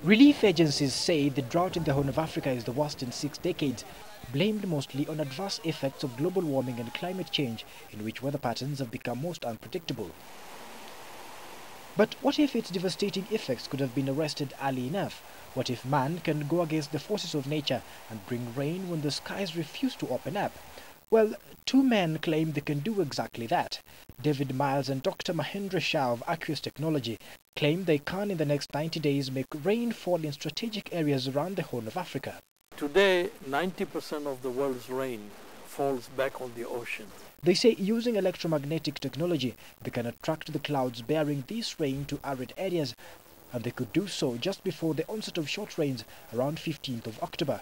Relief agencies say the drought in the Horn of Africa is the worst in 6 decades, blamed mostly on adverse effects of global warming and climate change, in which weather patterns have become most unpredictable. But what if its devastating effects could have been arrested early enough? What if man can go against the forces of nature and bring rain when the skies refuse to open up? Well, two men claim they can do exactly that. David Miles and Dr. Mahendra Shah of Aquiess technology claim they can in the next 90 days make rain fall in strategic areas around the Horn of Africa. Today, 90% of the world's rain falls back on the ocean. They say using electromagnetic technology, they can attract the clouds bearing this rain to arid areas, and they could do so just before the onset of short rains around 15th of October.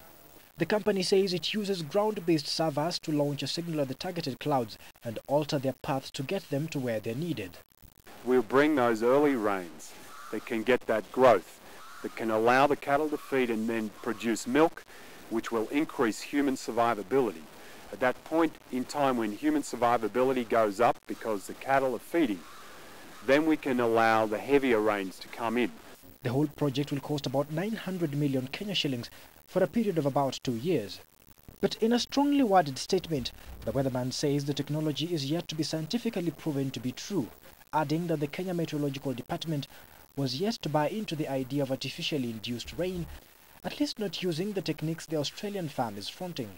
The company says it uses ground-based servers to launch a signal at the targeted clouds and alter their paths to get them to where they're needed. We'll bring those early rains that can get that growth, that can allow the cattle to feed and then produce milk, which will increase human survivability. At that point in time when human survivability goes up because the cattle are feeding, then we can allow the heavier rains to come in. The whole project will cost about 900 million Kenya shillings for a period of about 2 years. But in a strongly worded statement, the weatherman says the technology is yet to be scientifically proven to be true, adding that the Kenya Meteorological Department was yet to buy into the idea of artificially induced rain, at least not using the techniques the Australian farm is fronting.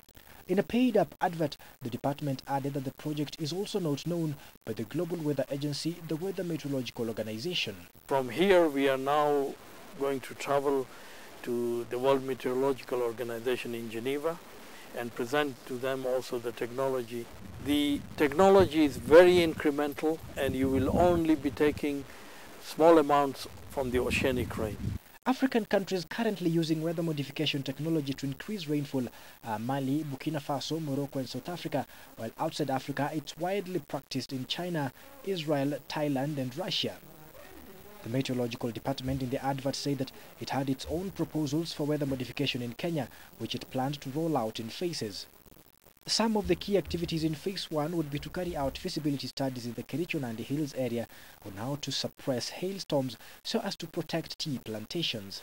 In a paid-up advert, the department added that the project is also not known by the global weather agency, the Weather Meteorological Organization. From here, we are now going to travel to the World Meteorological Organization in Geneva and present to them also the technology. The technology is very incremental, and you will only be taking small amounts from the oceanic rain. African countries currently using weather modification technology to increase rainfall are Mali, Burkina Faso, Morocco and South Africa, while outside Africa it's widely practiced in China, Israel, Thailand and Russia. The Meteorological Department in the advert said that it had its own proposals for weather modification in Kenya, which it planned to roll out in phases. Some of the key activities in Phase 1 would be to carry out feasibility studies in the Kericho-Nandi Hills area on how to suppress hailstorms so as to protect tea plantations.